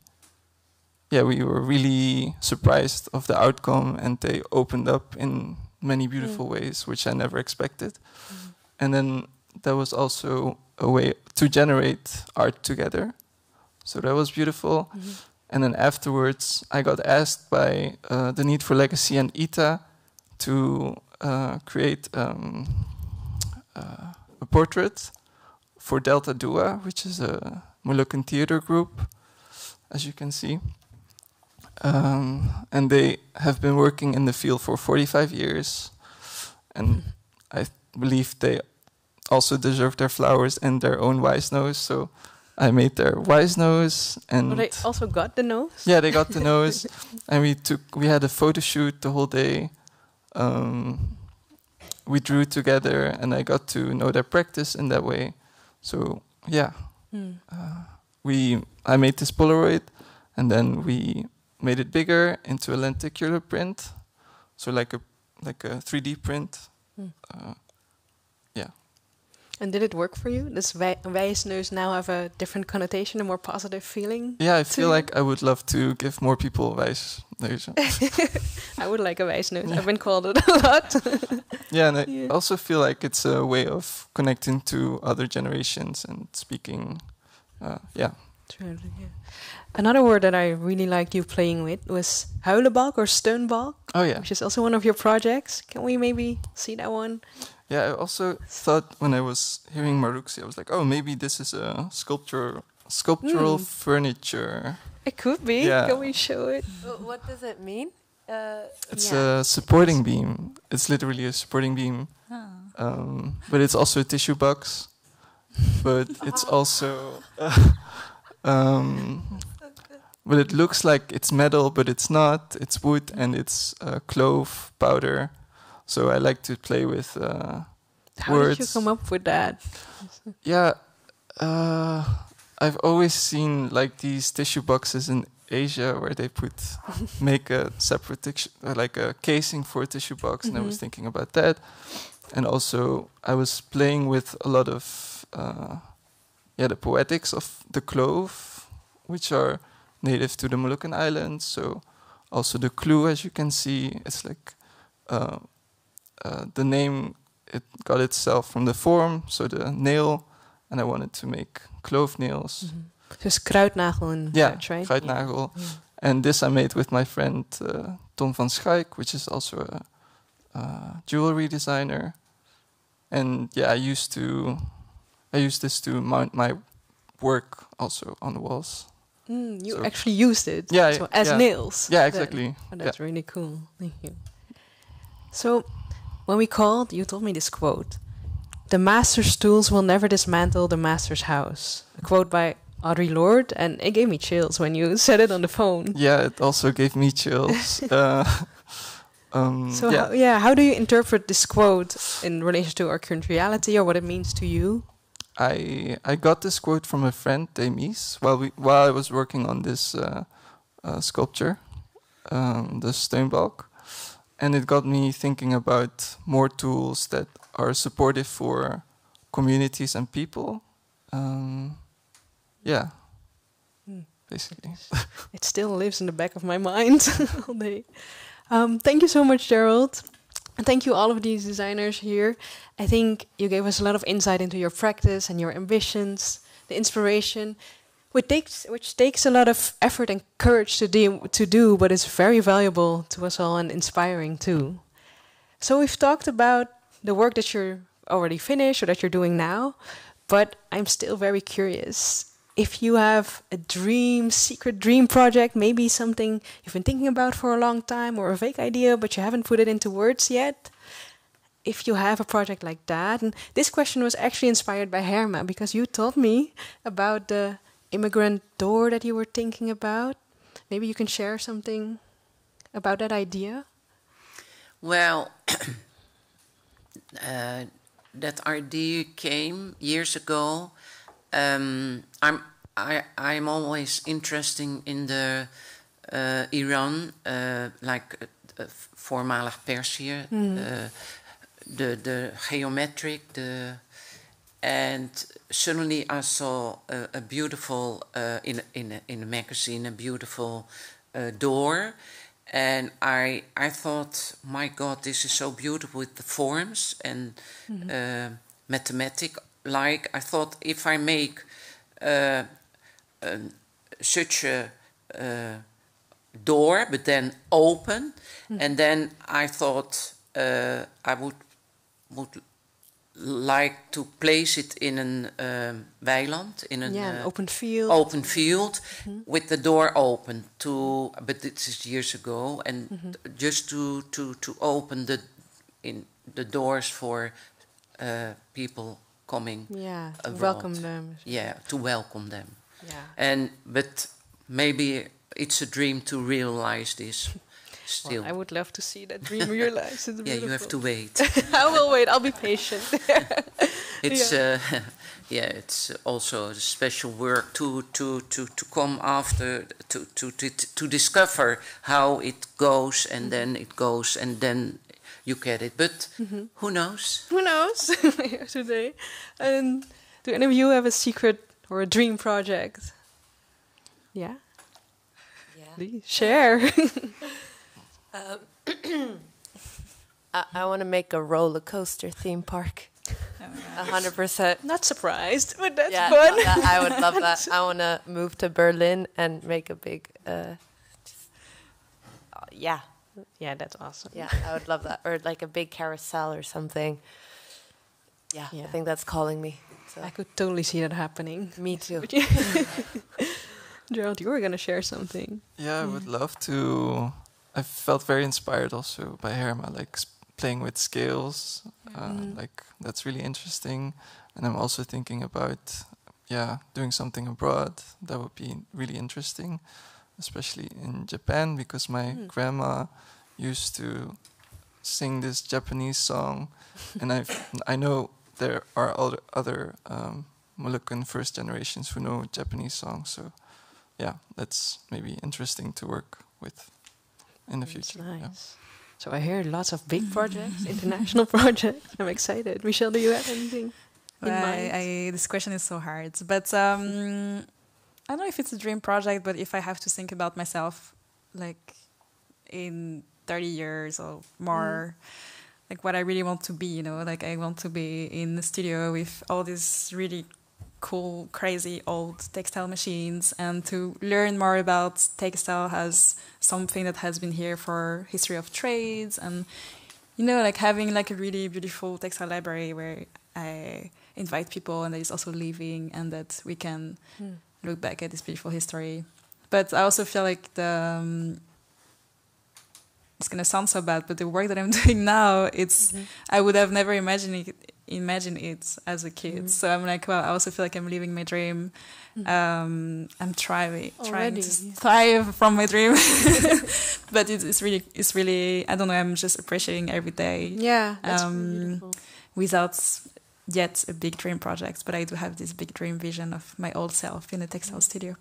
were really surprised of the outcome, and they opened up in many beautiful ways, which I never expected. And then there was also a way to generate art together. So that was beautiful. And then afterwards, I got asked by the Need for Legacy and ITA to create a portrait for Delta Dua, which is a Moluccan theater group, as you can see. And they have been working in the field for 45 years. And I believe they also deserve their flowers and their own wise nose. So I made their wise nose, and they also got the nose. Yeah, they got the nose, and we had a photo shoot the whole day. We drew together, and I got to know their practice in that way. So yeah, I made this Polaroid, and then we made it bigger into a lenticular print, so like a 3D print. And did it work for you? Does wijsneus now have a different connotation, a more positive feeling? Yeah, I feel like I would love to give more people wijsneuzen. I would like a wijsneus. Yeah. I've been called it a lot. Yeah, and I also feel like it's a way of connecting to other generations and speaking. True, yeah. Another word that I really liked you playing with was huilenbalk or steunbalk. Oh yeah, which is also one of your projects. Can we maybe see that one? Yeah, I also thought when I was hearing Maruxi, I was like, oh, maybe this is a sculptural furniture. It could be. Yeah. Can we show it? What does it mean? It's a supporting beam. It's literally a supporting beam. But it's also a tissue box. But it's also... but it looks like it's metal, but it's not. It's wood, and it's clove powder. So I like to play with words. How did you come up with that? Yeah, I've always seen like these tissue boxes in Asia where they make a separate like a casing for a tissue box, and I was thinking about that. And also I was playing with a lot of the poetics of the clove, which are native to the Moluccan Islands. So also the clue, as you can see, it's like the name, it got itself from the form, so the nail, and I wanted to make clove nails. Just kruidnagel in Dutch, right? Kruidnagel. Yeah. And this I made with my friend Tom van Schaik, which is also a jewelry designer. And yeah, I use this to mount my work also on the walls. You actually used it as nails. Yeah, exactly. That's really cool. Thank you. So, when we called, you told me this quote. "The master's tools will never dismantle the master's house." A quote by Audre Lorde, and it gave me chills when you said it on the phone. Yeah, it also gave me chills. How do you interpret this quote in relation to our current reality, or what it means to you? I got this quote from a friend, Demis, while I was working on this sculpture, the steunbalk, and it got me thinking about more tools that are supportive for communities and people. Basically. It still lives in the back of my mind all day. Thank you so much, Jerrold. And thank you all of these designers here. I think you gave us a lot of insight into your practice and your ambitions, the inspiration, which takes a lot of effort and courage to do, but is very valuable to us all and inspiring too. So we've talked about the work that you're already finished or that you're doing now, but I'm still very curious. If you have a secret dream project, maybe something you've been thinking about for a long time, or a vague idea, but you haven't put it into words yet. If you have a project like that, and this question was actually inspired by Herma, because you told me about the immigrant door that you were thinking about. Maybe you can share something about that idea? Well, that idea came years ago. I'm always interested in the Iran, like voormalig Perzië, the geometric, and suddenly I saw a beautiful in a magazine, a beautiful door, and I thought, my God, this is so beautiful with the forms and mathematic. Like I thought, if I make such a door, but then open, and then I thought I would like to place it in an weiland, in an open field. Open field with the door open. But this is years ago, and just to open the doors for people coming. Yeah, to abroad. welcome them. Yeah, to welcome them. Yeah. But maybe it's a dream to realize this. Still, Well, I would love to see that dream realized. It's yeah, you have to wait. I will wait. I'll be patient. It's it's also a special work to come after to discover how it goes, and then it goes, and then you get it. But who knows? Who knows? Today. And do any of you have a secret or a dream project? Yeah. Yeah. Please share. I want to make a roller coaster theme park. 100%. Not surprised, but that's Yeah, fun. I would love that. I want to move to Berlin and make a big. Yeah, Yeah, that's awesome. yeah, I would love that, or like a big carousel or something. Yeah, Yeah. I think that's calling me. So. I could totally see that happening. Me too. Jerrold, you were going to share something. Yeah, I would love to. I felt very inspired also by Herma, like playing with scales. Like that's really interesting. And I'm also thinking about, doing something abroad. That would be really interesting, especially in Japan, because my grandma used to sing this Japanese song, and I know there are other Moluccan first generations who know Japanese songs. So, yeah, that's maybe interesting to work with in the That's future. nice. Yeah. So I hear lots of big projects, international projects. I'm excited. Michele, do you have anything in mind? This question is so hard, but I don't know if it's a dream project, but if I have to think about myself, like in 30 years or more, like what I really want to be, like I want to be in the studio with all these really cool, crazy old textile machines, and to learn more about textile as something that has been here for history of trades, and like having like a really beautiful textile library where I invite people and that is also living, and that we can look back at this beautiful history. But I also feel like it's gonna sound so bad, but the work that I'm doing now, I would have never imagined it as a kid. So I'm like, well, I also feel like I'm living my dream. I'm trying to thrive from my dream, but it's really I don't know. I'm just appreciating every day. Yeah, that's really beautiful. Without yet a big dream project, but I do have this big dream vision of my old self in a textile studio.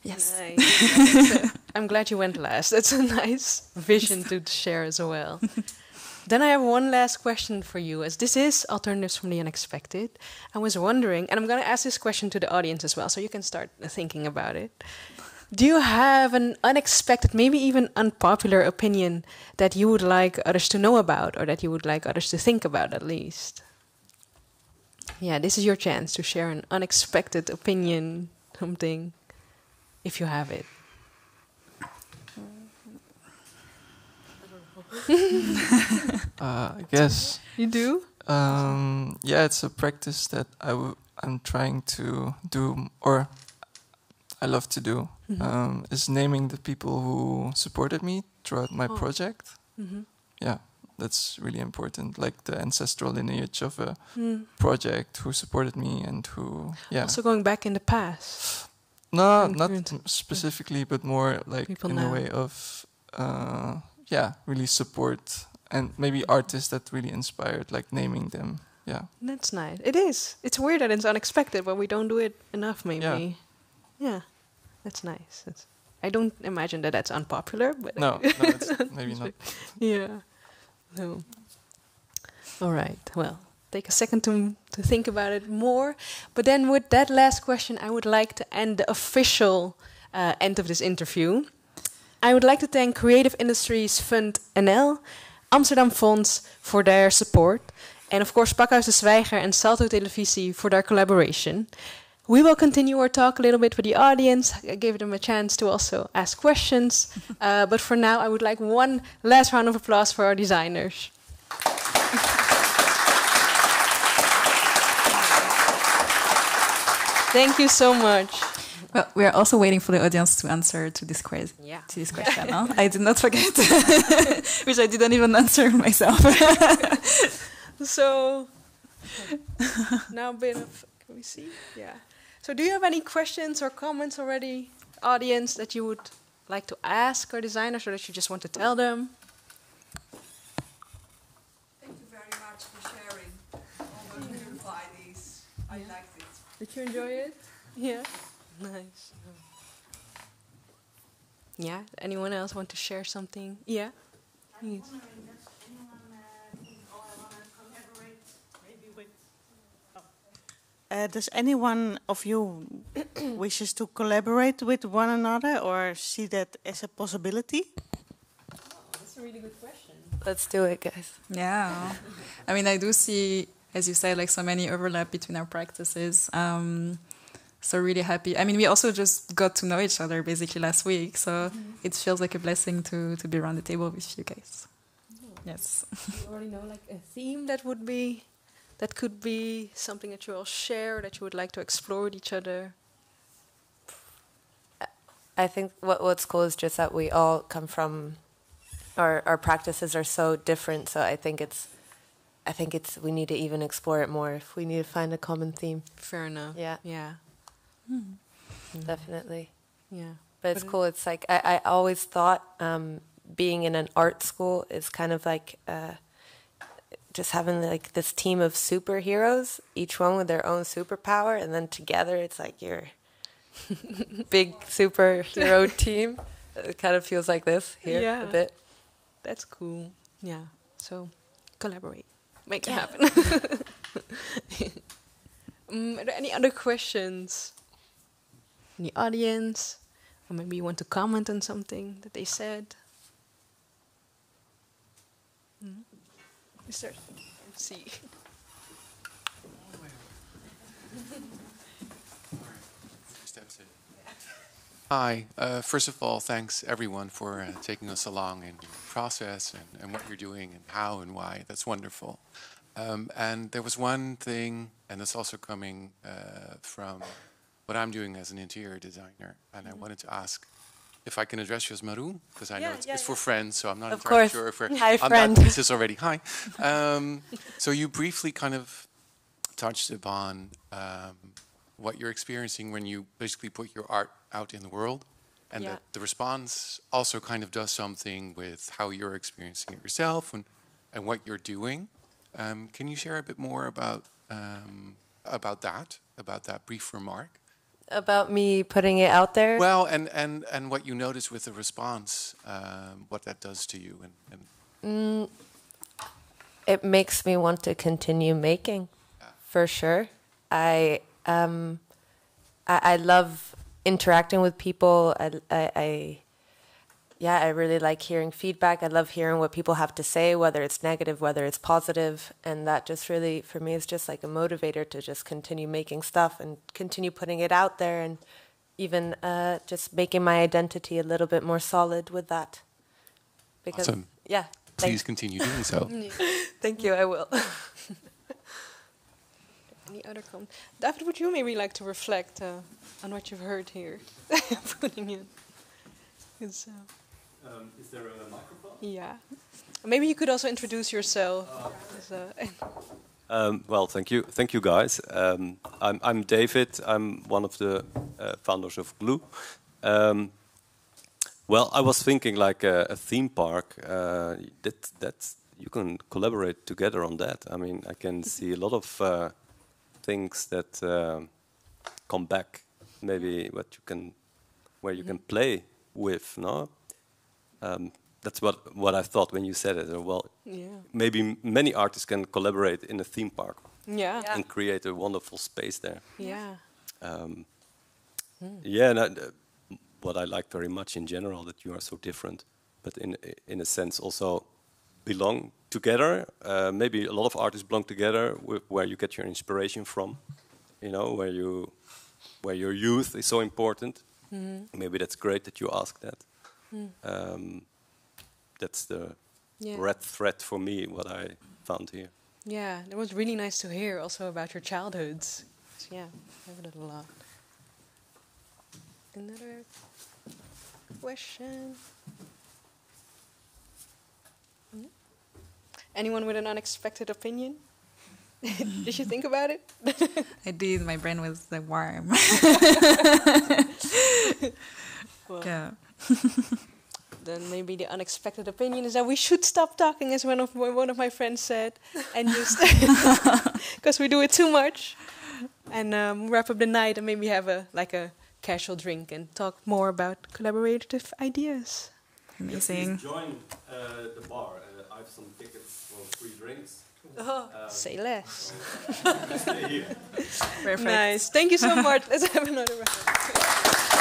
Yes. Nice. I'm glad you went last. That's a nice vision to share as well. Then I have one last question for you, as this is Alternatives from the Unexpected. I was wondering, and I'm going to ask this question to the audience as well, so you can start thinking about it. Do you have an unexpected, maybe even unpopular opinion that you would like others to know about, or that you would like others to think about at least? Yeah, this is your chance to share an unexpected opinion, something, if you have it. I guess. You do? Yeah, it's a practice that I'm trying to do, or I love to do, is naming the people who supported me throughout my project. Yeah, that's really important, like the ancestral lineage of a project, who supported me and who, Also going back in the past. No, not specifically, but more like People in now. a way of, really support, and maybe artists that really inspired, like naming them. Yeah. That's nice. It is. It's weird that it's unexpected, but we don't do it enough, maybe. Yeah, that's nice. I don't imagine that that's unpopular, but No, it's maybe not. Yeah. No. All right. Well, take a second to think about it more. But then, with that last question, I would like to end the official end of this interview. I would like to thank Creative Industries Fund NL, Amsterdam Fonds for their support, and of course Pakhuis de Zwijger and Salto Televisie for their collaboration. We will continue our talk a little bit with the audience. I give them a chance to also ask questions. But for now, I would like one last round of applause for our designers. Thank you so much. Well, we are also waiting for the audience to answer to this question. Yeah. To this question, no? I did not forget, which I didn't even answer myself. So now a bit of, can we see? Yeah. So do you have any questions or comments already, audience, that you would like to ask our designers, or that you just want to tell them? Thank you very much for sharing all those beautiful ideas. I liked it. Did you enjoy it? Yeah. Nice. Yeah. Anyone else want to share something? Yeah. I'm wondering, does anyone think, oh, I want to collaborate maybe with... does anyone of you wishes to collaborate with one another or see that as a possibility? Oh, that's a really good question. Let's do it, guys. Yeah. I mean, I do see, as you say, like so many overlap between our practices. So really happy. I mean, we also just got to know each other basically last week. So it feels like a blessing to be around the table with you guys. Yes. You already know like a theme that could be something that you all share, that you would like to explore with each other? I think what's cool is just that we all come from, our practices are so different. So I think it's we need to even explore it more if we need to find a common theme. Fair enough. Yeah. Yeah. Definitely. Yeah. But it's cool. It's like I always thought being in an art school is kind of like just having like this team of superheroes, each one with their own superpower, and then together it's like your big superhero team. It kind of feels like this here a bit. That's cool. Yeah. So collaborate. Make it happen. Are there any other questions in the audience? Or maybe you want to comment on something that they said? Let's see. Hi. First of all, thanks everyone for taking us along in your process and what you're doing and how and why. That's wonderful. And there was one thing, and it's also coming from what I'm doing as an interior designer. And I wanted to ask if I can address you as Maru, because I know it's for friends, so I'm not entirely sure if we're hi, on friend. that basis already. Hi. So you briefly kind of touched upon what you're experiencing when you basically put your art out in the world, and that the response also kind of does something with how you're experiencing it yourself and what you're doing. Can you share a bit more about that brief remark? About me putting it out there? Well, and what you notice with the response, what that does to you, and it makes me want to continue making, for sure. I love interacting with people. I really like hearing feedback. I love hearing what people have to say, whether it's negative, whether it's positive. And that just really, for me, is just like a motivator to just continue making stuff and continue putting it out there, and even just making my identity a little bit more solid with that. Because, awesome. Yeah. Please continue doing so. Thank you, I will. Any other comments? David, would you maybe like to reflect on what you've heard here? Putting in. Is there a microphone? Yeah. Maybe you could also introduce yourself. Well, thank you guys. I'm David. I'm one of the founders of Glue. Well, I was thinking like a theme park that you can collaborate together on that. I mean, I can see a lot of things that come back maybe where you can play with, no? That's what I thought when you said it. Well, maybe many artists can collaborate in a theme park and create a wonderful space there. Yeah. What I like very much in general, that you are so different, but in a sense also belong together. Maybe a lot of artists belong together where you get your inspiration from, you know, where your youth is so important. Maybe that's great that you ask that. That's the red thread for me, what I found here. Yeah, it was really nice to hear also about your childhoods. So, yeah, I heard it a lot. Another question? Anyone with an unexpected opinion? Did you think about it? I did. My brain was warm. Well, yeah. Then maybe the unexpected opinion is that we should stop talking, as one of my friends said, and just because we do it too much, and wrap up the night and maybe have a casual drink and talk more about collaborative ideas. Amazing. Please join the bar. I have some tickets for free drinks. Say less. Stay here. Perfect. Nice. Thank you so much. Let's have another round.